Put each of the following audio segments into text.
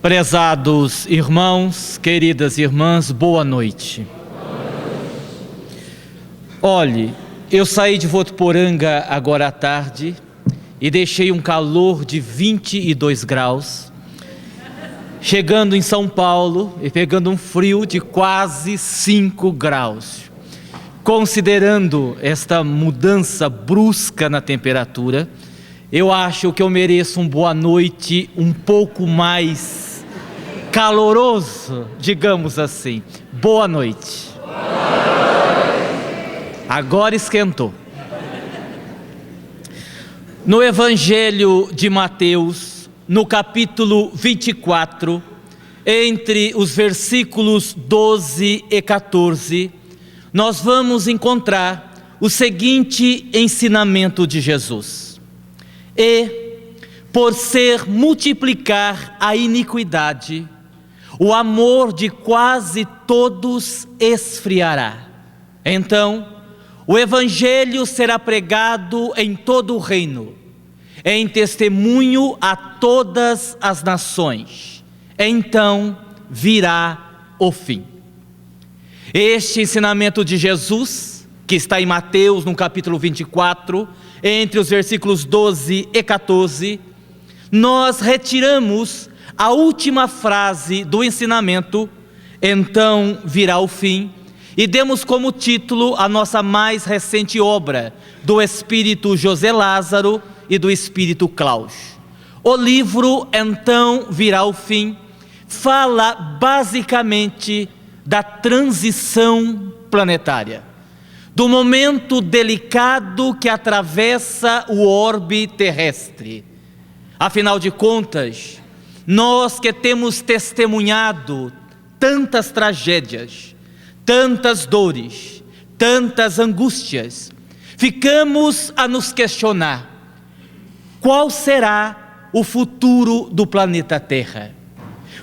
Prezados irmãos, queridas irmãs, boa noite. Olhe, eu saí de Votuporanga agora à tarde e deixei um calor de 22 graus, chegando em São Paulo e pegando um frio de quase 5 graus. Considerando esta mudança brusca na temperatura, eu acho que eu mereço um boa noite um pouco mais caloroso, digamos assim. Boa noite. Agora esquentou. No Evangelho de Mateus, no capítulo 24, entre os versículos 12 e 14, nós vamos encontrar o seguinte ensinamento de Jesus. E, por ser multiplicar a iniquidade, o amor de quase todos esfriará. Então, o Evangelho será pregado em todo o reino, em testemunho a todas as nações. Então virá o fim. Este ensinamento de Jesus, que está em Mateus, no capítulo 24, entre os versículos 12 e 14, nós retiramos a última frase do ensinamento, então virá o fim, e demos como título a nossa mais recente obra, do Espírito José Lázaro e do Espírito Cláudio. O livro, então virá o fim, fala basicamente da transição planetária, do momento delicado que atravessa o orbe terrestre. Afinal de contas, nós que temos testemunhado tantas tragédias, tantas dores, tantas angústias, ficamos a nos questionar: qual será o futuro do planeta Terra?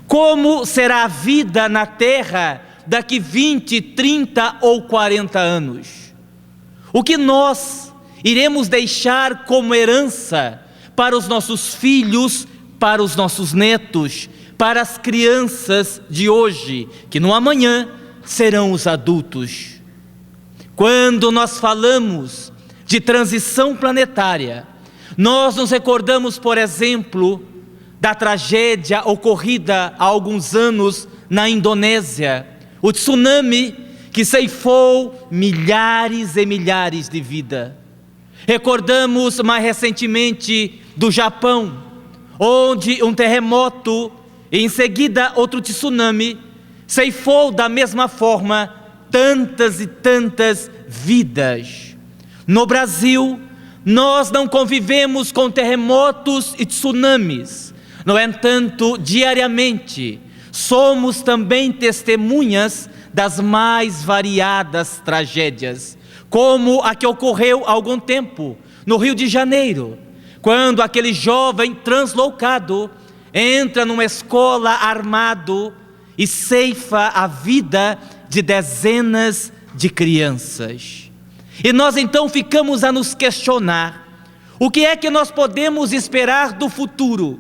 Como será a vida na Terra daqui 20, 30 ou 40 anos? O que nós iremos deixar como herança para os nossos filhos, para os nossos netos, para as crianças de hoje, que no amanhã serão os adultos? Quando nós falamos de transição planetária, nós nos recordamos, por exemplo, da tragédia ocorrida há alguns anos na Indonésia, o tsunami que ceifou milhares e milhares de vidas. Recordamos mais recentemente do Japão, onde um terremoto e em seguida outro tsunami ceifou da mesma forma tantas e tantas vidas. No Brasil, nós não convivemos com terremotos e tsunamis. No entanto, diariamente, somos também testemunhas das mais variadas tragédias, como a que ocorreu há algum tempo no Rio de Janeiro, quando aquele jovem translocado entra numa escola armado e ceifa a vida de dezenas de crianças. E nós então ficamos a nos questionar: o que é que nós podemos esperar do futuro?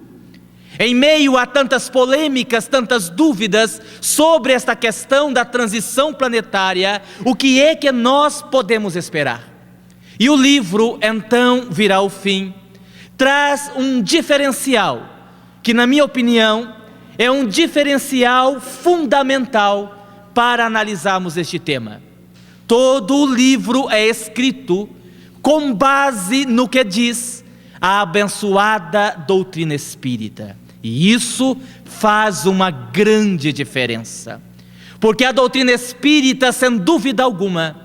Em meio a tantas polêmicas, tantas dúvidas sobre esta questão da transição planetária, o que é que nós podemos esperar? E o livro, então virá o fim, traz um diferencial, que na minha opinião é um diferencial fundamental para analisarmos este tema. Todo o livro é escrito com base no que diz a abençoada doutrina espírita. E isso faz uma grande diferença, porque a doutrina espírita, sem dúvida alguma,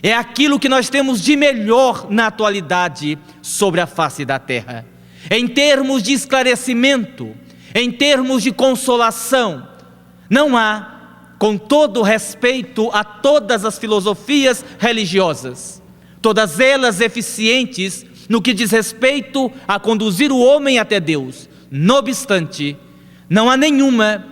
é aquilo que nós temos de melhor na atualidade sobre a face da terra, em termos de esclarecimento, em termos de consolação. Não há, com todo respeito a todas as filosofias religiosas, todas elas eficientes no que diz respeito a conduzir o homem até Deus. No obstante, não há nenhuma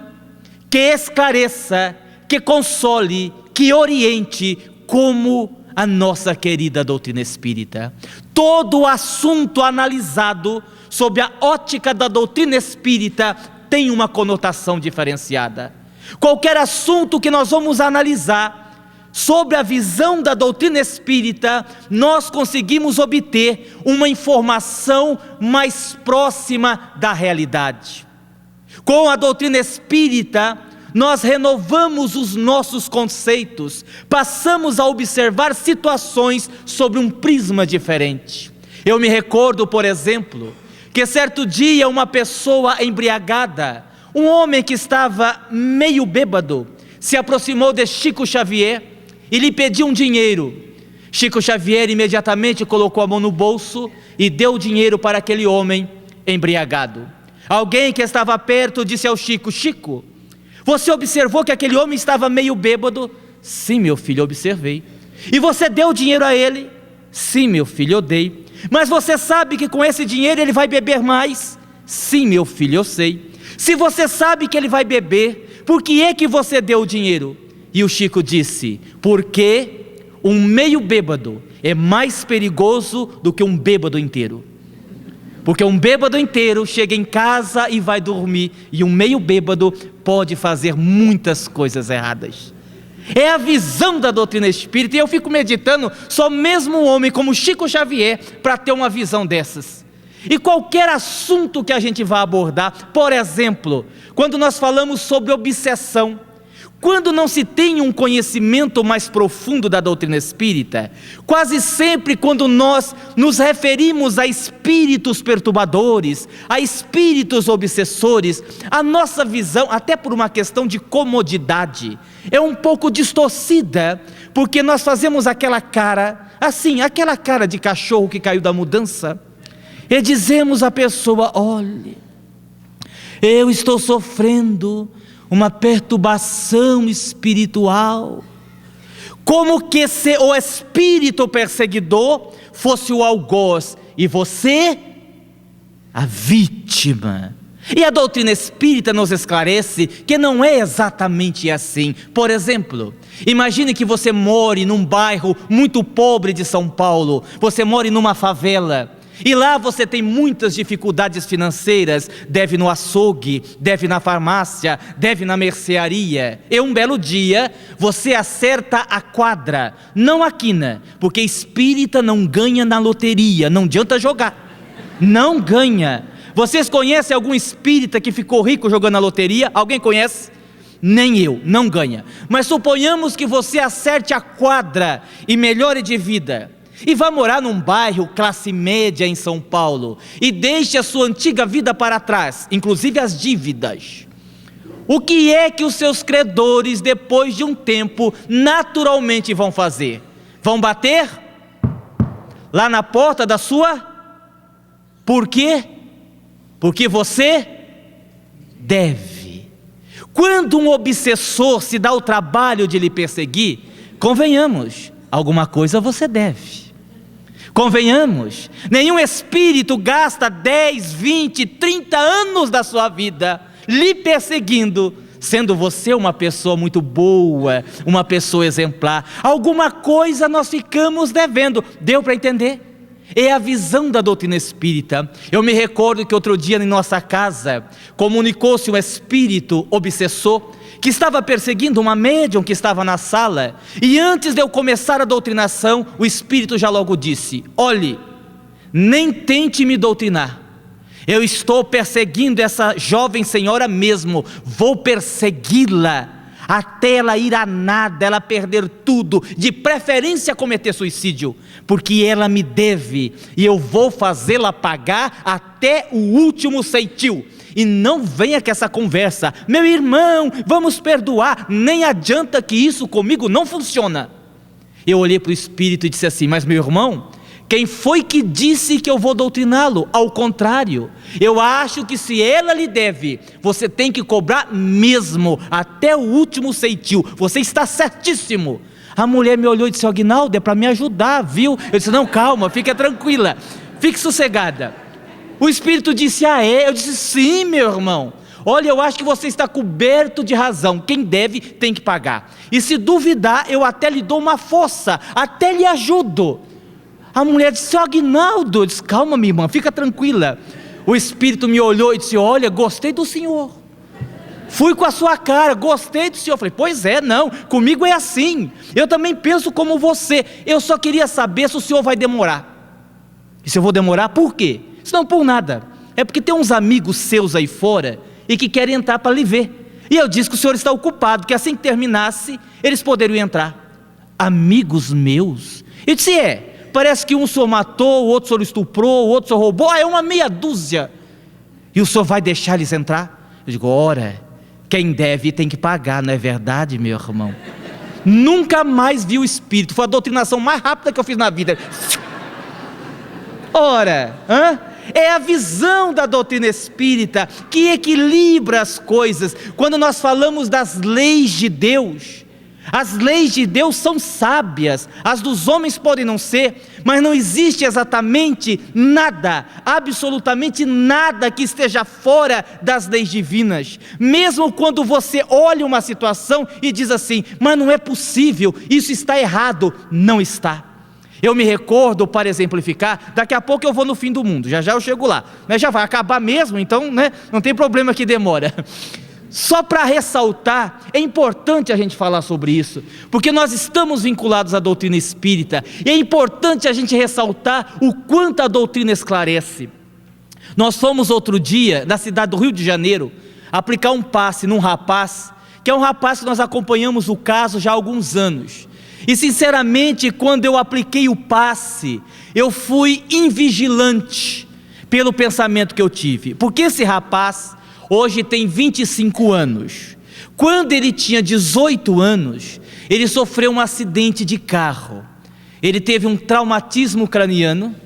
que esclareça, que console, que oriente como a nossa querida doutrina espírita. Todo o assunto analisado sob a ótica da doutrina espírita tem uma conotação diferenciada. Qualquer assunto que nós vamos analisar sobre a visão da doutrina espírita, nós conseguimos obter uma informação mais próxima da realidade. Com a doutrina espírita, nós renovamos os nossos conceitos, passamos a observar situações sobre um prisma diferente. Eu me recordo, por exemplo, que certo dia uma pessoa embriagada, um homem que estava meio bêbado, se aproximou de Chico Xavier e lhe pediu um dinheiro. Chico Xavier imediatamente colocou a mão no bolso e deu o dinheiro para aquele homem embriagado. Alguém que estava perto disse ao Chico: Chico, você observou que aquele homem estava meio bêbado? Sim, meu filho, observei. E você deu o dinheiro a ele? Sim, meu filho, eu dei. Mas você sabe que com esse dinheiro ele vai beber mais? Sim, meu filho, eu sei. Se você sabe que ele vai beber, por que é que você deu o dinheiro? E o Chico disse: porque um meio bêbado é mais perigoso do que um bêbado inteiro. Porque um bêbado inteiro chega em casa e vai dormir, e um meio bêbado pode fazer muitas coisas erradas. É a visão da doutrina espírita, e eu fico meditando, só mesmo um homem como Chico Xavier para ter uma visão dessas. E qualquer assunto que a gente vá abordar, por exemplo, quando nós falamos sobre obsessão, quando não se tem um conhecimento mais profundo da doutrina espírita, quase sempre quando nós nos referimos a espíritos perturbadores, a espíritos obsessores, a nossa visão, até por uma questão de comodidade, é um pouco distorcida, porque nós fazemos aquela cara, assim, aquela cara de cachorro que caiu da mudança, e dizemos à pessoa: olhe, eu estou sofrendo uma perturbação espiritual, como que se o espírito perseguidor fosse o algoz e você a vítima. E a doutrina espírita nos esclarece que não é exatamente assim. Por exemplo, imagine que você more num bairro muito pobre de São Paulo, você mora numa favela, e lá você tem muitas dificuldades financeiras, deve no açougue, deve na farmácia, deve na mercearia. E um belo dia, você acerta a quadra, não a quina, porque espírita não ganha na loteria, não adianta jogar, não ganha. Vocês conhecem algum espírita que ficou rico jogando na loteria? Alguém conhece? Nem eu, não ganha. Mas suponhamos que você acerte a quadra e melhore de vida, e vá morar num bairro classe média em São Paulo, e deixe a sua antiga vida para trás, inclusive as dívidas. O que é que os seus credores, depois de um tempo, naturalmente vão fazer? Vão bater lá na porta da sua? Por quê? Porque você deve. Quando um obsessor se dá o trabalho de lhe perseguir, convenhamos, alguma coisa você deve. Convenhamos, nenhum espírito gasta 10, 20, 30 anos da sua vida lhe perseguindo, sendo você uma pessoa muito boa, uma pessoa exemplar. Alguma coisa nós ficamos devendo. Deu para entender? É a visão da doutrina espírita. Eu me recordo que outro dia em nossa casa comunicou-se um espírito obsessor que estava perseguindo uma médium que estava na sala, e antes de eu começar a doutrinação, o espírito já logo disse: olhe, nem tente me doutrinar, eu estou perseguindo essa jovem senhora mesmo, vou persegui-la até ela ir a nada, ela perder tudo, de preferência cometer suicídio, porque ela me deve, e eu vou fazê-la pagar até o último ceitil. E não venha com essa conversa: meu irmão, vamos perdoar, nem adianta, que isso comigo não funciona. Eu olhei para o espírito e disse assim: mas meu irmão, quem foi que disse que eu vou doutriná-lo? Ao contrário, eu acho que se ela lhe deve, você tem que cobrar mesmo, até o último ceitil, você está certíssimo. A mulher me olhou e disse: Aguinaldo, é para me ajudar, viu? Eu disse: não, calma, fica tranquila, fique sossegada. O espírito disse: ah é? Eu disse: sim, meu irmão, olha, eu acho que você está coberto de razão, quem deve tem que pagar, e se duvidar eu até lhe dou uma força, até lhe ajudo. A mulher disse: Aguinaldo, eu disse: calma minha irmã, fica tranquila, o Espírito me olhou e disse: olha, gostei do senhor. Fui com a sua cara, gostei do senhor. Eu falei: pois é, não, comigo é assim. Eu também penso como você. Eu só queria saber se o senhor vai demorar. E se eu vou demorar, por quê? Se não por nada. É porque tem uns amigos seus aí fora e que querem entrar para lhe ver. E eu disse que o senhor está ocupado, que assim que terminasse, eles poderiam entrar. Amigos meus? Eu disse: parece que um o senhor matou, o outro o senhor estuprou, o outro o senhor roubou. É uma meia dúzia. E o senhor vai deixar eles entrar? Eu digo: ora, quem deve tem que pagar, não é verdade, meu irmão? Nunca mais vi o Espírito. Foi a doutrinação mais rápida que eu fiz na vida. Ora, é a visão da doutrina espírita que equilibra as coisas. Quando nós falamos das leis de Deus, as leis de Deus são sábias, as dos homens podem não ser, mas não existe exatamente nada, absolutamente nada que esteja fora das leis divinas. Mesmo quando você olha uma situação e diz assim: mas não é possível, isso está errado. Não está. Eu me recordo, para exemplificar, daqui a pouco eu vou no fim do mundo, já eu chego lá, mas já vai acabar mesmo, então não tem problema que demora. Só para ressaltar, é importante a gente falar sobre isso, porque nós estamos vinculados à doutrina espírita, e é importante a gente ressaltar o quanto a doutrina esclarece. Nós fomos outro dia, na cidade do Rio de Janeiro, aplicar um passe num rapaz, que é um rapaz que nós acompanhamos o caso já há alguns anos. E sinceramente, quando eu apliquei o passe, eu fui invigilante pelo pensamento que eu tive, porque esse rapaz hoje tem 25 anos, quando ele tinha 18 anos, ele sofreu um acidente de carro, ele teve um traumatismo craniano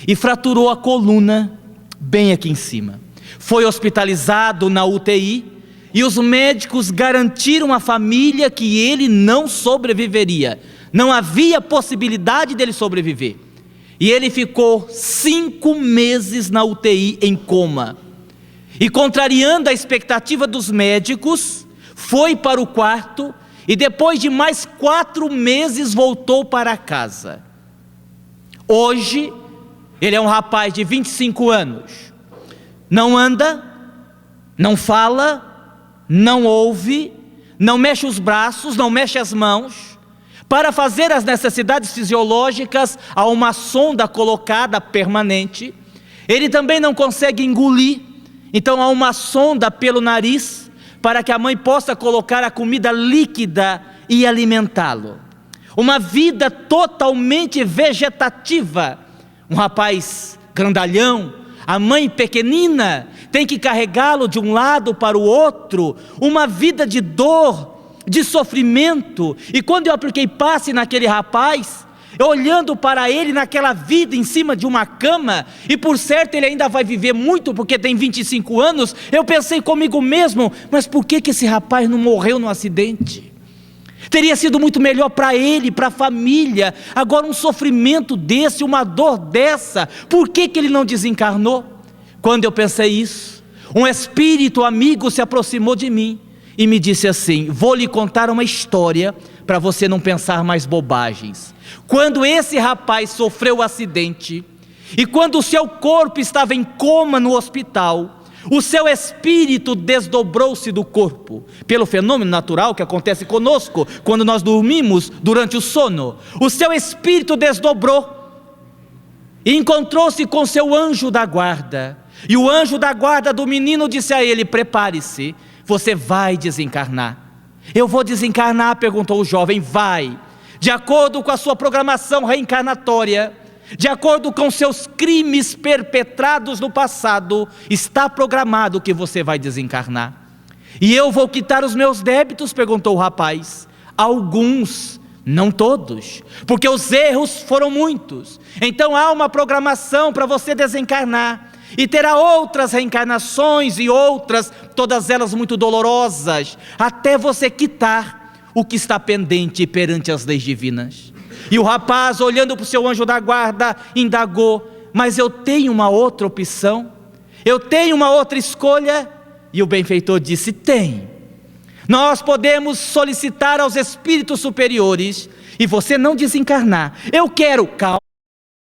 e fraturou a coluna bem aqui em cima, foi hospitalizado na UTI, e os médicos garantiram à família que ele não sobreviveria, não havia possibilidade dele sobreviver, e ele ficou 5 meses na UTI em coma, e contrariando a expectativa dos médicos, foi para o quarto, e depois de mais 4 meses voltou para casa. Hoje, ele é um rapaz de 25 anos, não anda, não fala, não ouve, não mexe os braços, não mexe as mãos. Para fazer as necessidades fisiológicas, há uma sonda colocada permanente. Ele também não consegue engolir, então há uma sonda pelo nariz, para que a mãe possa colocar a comida líquida e alimentá-lo. Uma vida totalmente vegetativa. Um rapaz grandalhão, a mãe pequenina, tem que carregá-lo de um lado para o outro, uma vida de dor, de sofrimento. E quando eu apliquei passe naquele rapaz, olhando para ele naquela vida em cima de uma cama, e por certo ele ainda vai viver muito porque tem 25 anos, eu pensei comigo mesmo: mas por que esse rapaz não morreu no acidente? Teria sido muito melhor para ele, para a família. Agora um sofrimento desse, uma dor dessa, por que ele não desencarnou? Quando eu pensei isso, um espírito amigo se aproximou de mim e me disse assim: vou lhe contar uma história para você não pensar mais bobagens. Quando esse rapaz sofreu o acidente, e quando o seu corpo estava em coma no hospital, o seu espírito desdobrou-se do corpo, pelo fenômeno natural que acontece conosco, quando nós dormimos durante o sono. O seu espírito desdobrou, e encontrou-se com seu anjo da guarda, e o anjo da guarda do menino disse a ele: prepare-se, você vai desencarnar. Eu vou desencarnar? Perguntou o jovem. Vai, de acordo com a sua programação reencarnatória, de acordo com seus crimes perpetrados no passado, está programado que você vai desencarnar. E eu vou quitar os meus débitos? Perguntou o rapaz. Alguns, não todos, porque os erros foram muitos. Então há uma programação para você desencarnar, e terá outras reencarnações e outras, todas elas muito dolorosas, até você quitar o que está pendente perante as leis divinas. E o rapaz, olhando para o seu anjo da guarda, indagou: mas eu tenho uma outra opção? Eu tenho uma outra escolha? E o benfeitor disse: tem. Nós podemos solicitar aos espíritos superiores, e você não desencarnar. Eu quero, calma.